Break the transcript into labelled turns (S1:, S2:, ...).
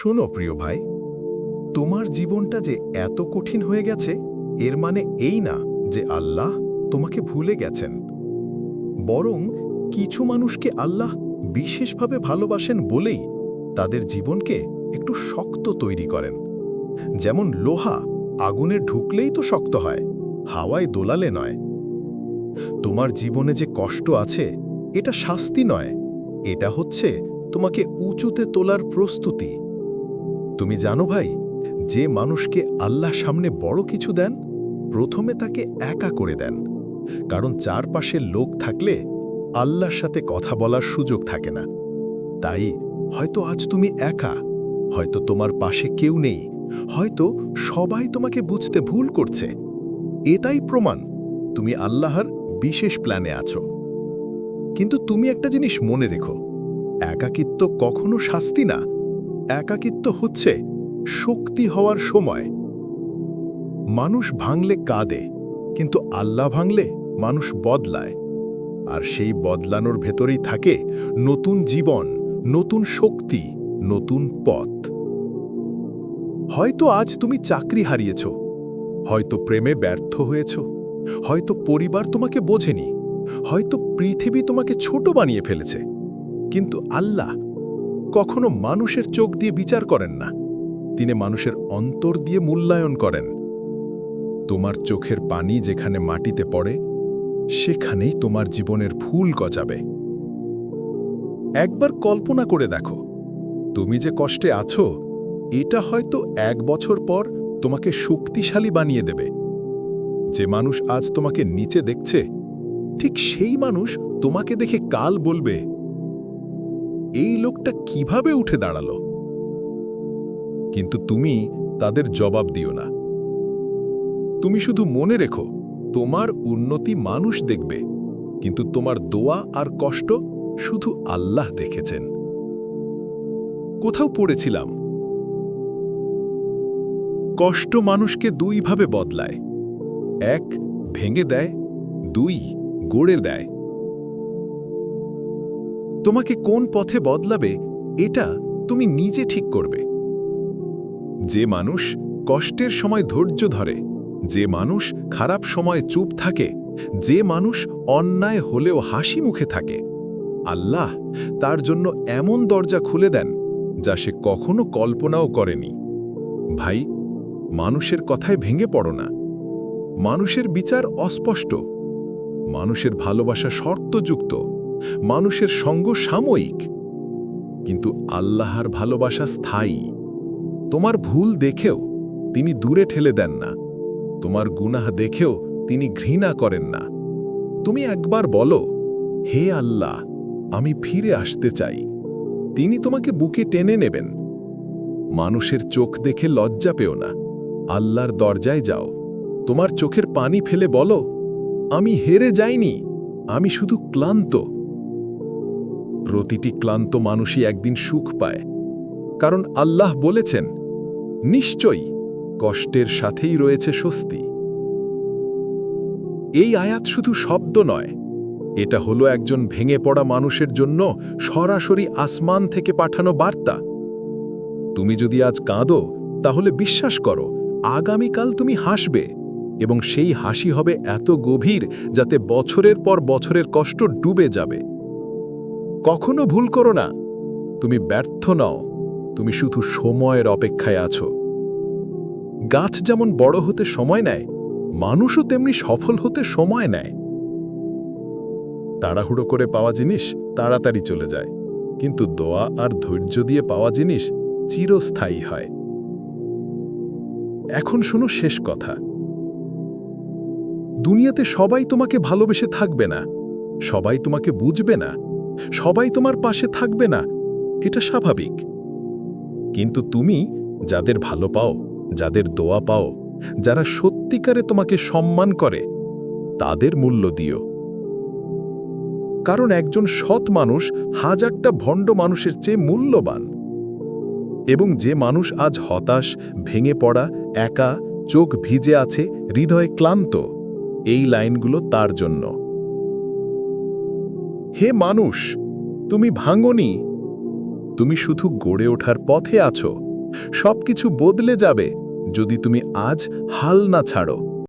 S1: শোনো প্রিয় ভাই, তোমার জীবনটা যে এত কঠিন হয়ে গেছে এর মানে এই না যে আল্লাহ তোমাকে ভুলে গেছেন। বরং কিছু মানুষকে আল্লাহ বিশেষভাবে ভালোবাসেন বলেই তাদের জীবনকে একটু শক্ত তৈরি করেন। যেমন লোহা আগুনে ঢুকলেই তো শক্ত হয়, হাওয়ায় দোলালে নয়। তোমার জীবনে যে কষ্ট আছে এটা শাস্তি নয়, এটা হচ্ছে তোমাকে উঁচুতে তোলার প্রস্তুতি। তুমি জানো ভাই, যে মানুষকে আল্লাহ সামনে বড় কিছু দেন প্রথমে তাকে একা করে দেন, কারণ চারপাশে লোক থাকলে আল্লাহর সাথে কথা বলার সুযোগ থাকে না। তাই হয়তো আজ তুমি একা, হয়তো তোমার পাশে কেউ নেই, হয়তো সবাই তোমাকে বুঝতে ভুল করছে। এটাই প্রমাণ তুমি আল্লাহর বিশেষ প্ল্যানে আছো। কিন্তু তুমি একটা জিনিস মনে রেখো, একাকিত্ব কখনো শাস্তি না, একাকিত্ব হচ্ছে শক্তি হওয়ার সময়। মানুষ ভাঙলে কাঁদে, কিন্তু আল্লাহ ভাঙলে মানুষ বদলায়। আর সেই বদলানোর ভেতরেই থাকে নতুন জীবন, নতুন শক্তি, নতুন পথ। হয়তো আজ তুমি চাকরি হারিয়েছ, হয়তো প্রেমে ব্যর্থ হয়েছ, হয়তো পরিবার তোমাকে বোঝেনি, হয়তো পৃথিবী তোমাকে ছোট বানিয়ে ফেলেছে। কিন্তু আল্লাহ কখনো মানুষের চোখ দিয়ে বিচার করেন না, তিনি মানুষের অন্তর দিয়ে মূল্যায়ন করেন। তোমার চোখের পানি যেখানে মাটিতে পড়ে সেখানেই তোমার জীবনের ফুল গজাবে। একবার কল্পনা করে দেখো, তুমি যে কষ্টে আছো এটা হয়তো 1 বছর পর তোমাকে শক্তিশালী বানিয়ে দেবে। যে মানুষ আজ তোমাকে নিচে দেখছে ঠিক সেই মানুষ তোমাকে দেখে কাল বলবে, এই লোকটা কিভাবে উঠে দাঁড়ালো। কিন্তু তুমি তাদের জবাব দিও না। তুমি শুধু মনে রেখো, তোমার উন্নতি মানুষ দেখবে, কিন্তু তোমার দোয়া আর কষ্ট শুধু আল্লাহ দেখেছেন। কোথাও পড়েছিলাম, কষ্ট মানুষকে 2 ভাবে বদলায়, 1 ভেঙে দেয়, 2 গড়ে দেয়। তোমাকে কোন পথে বদলাবে এটা তুমি নিজে ঠিক করবে। যে মানুষ কষ্টের সময় ধৈর্য ধরে, যে মানুষ খারাপ সময় চুপ থাকে, যে মানুষ অন্যায় হলেও হাসি মুখে থাকে, আল্লাহ তার জন্য এমন দরজা খুলে দেন যা সে কখনো কল্পনাও করেনি। ভাই, মানুষের কথায় ভেঙে পড়ো না। মানুষের বিচার অস্পষ্ট, মানুষের ভালোবাসা শর্তযুক্ত, মানুষের সঙ্গ সাময়িক, কিন্তু আল্লাহর ভালোবাসা স্থায়ী। তোমার ভুল দেখেও তিনি দূরে ঠেলে দেন না, তোমার গুনাহ দেখেও তিনি ঘৃণা করেন না। তুমি একবার বলো, হে আল্লাহ, আমি ফিরে আসতে চাই, তিনি তোমাকে বুকে টেনে নেবেন। মানুষের চোখ দেখে লজ্জা পেও না, আল্লাহর দরজায় যাও। তোমার চোখের পানি ফেলে বলো, আমি হেরে যাইনি, আমি শুধু ক্লান্ত। প্রতিটি ক্লান্ত মানুষই একদিন সুখ পায়, কারণ আল্লাহ বলেছেন, নিশ্চয়ই কষ্টের সাথেই রয়েছে স্বস্তি। এই আয়াত শুধু শব্দ নয়, এটা হলো একজন ভেঙে পড়া মানুষের জন্য সরাসরি আসমান থেকে পাঠানো বার্তা। তুমি যদি আজ কাঁদো, তাহলে বিশ্বাস করো, আগামীকাল তুমি হাসবে, এবং সেই হাসি হবে এত গভীর যাতে বছরের পর বছরের কষ্ট ডুবে যাবে। কখনো ভুল করো না, তুমি ব্যর্থ নও, তুমি শুধু সময়ের অপেক্ষায় আছো। গাছ যেমন বড় হতে সময় নেয়, মানুষও তেমনি সফল হতে সময় নেয়। তাড়াহুড়ো করে পাওয়া জিনিস তাড়াতাড়ি চলে যায়, কিন্তু দোয়া আর ধৈর্য দিয়ে পাওয়া জিনিস চিরস্থায়ী হয়। এখন শোনো শেষ কথা, দুনিয়াতে সবাই তোমাকে ভালোবেসে থাকবে না, সবাই তোমাকে বুঝবে না, সবাই তোমার পাশে থাকবে না, এটা স্বাভাবিক। কিন্তু তুমি যাদের ভালো পাও, যাদের দোয়া পাও, যারা সত্যিকারে তোমাকে সম্মান করে, তাদের মূল্য দিও। কারণ একজন সৎ মানুষ 1000টা ভণ্ড মানুষের চেয়ে মূল্যবান। এবং যে মানুষ আজ হতাশ, ভেঙে পড়া, একা, চোখ ভিজে আছে, হৃদয়ে ক্লান্ত, এই লাইনগুলো তার জন্য। হে মানুষ, তুমি ভাঙনি, তুমি শুধু গড়ে ওঠার পথে আছো। সবকিছু বদলে যাবে যদি তুমি আজ হাল না ছাড়ো।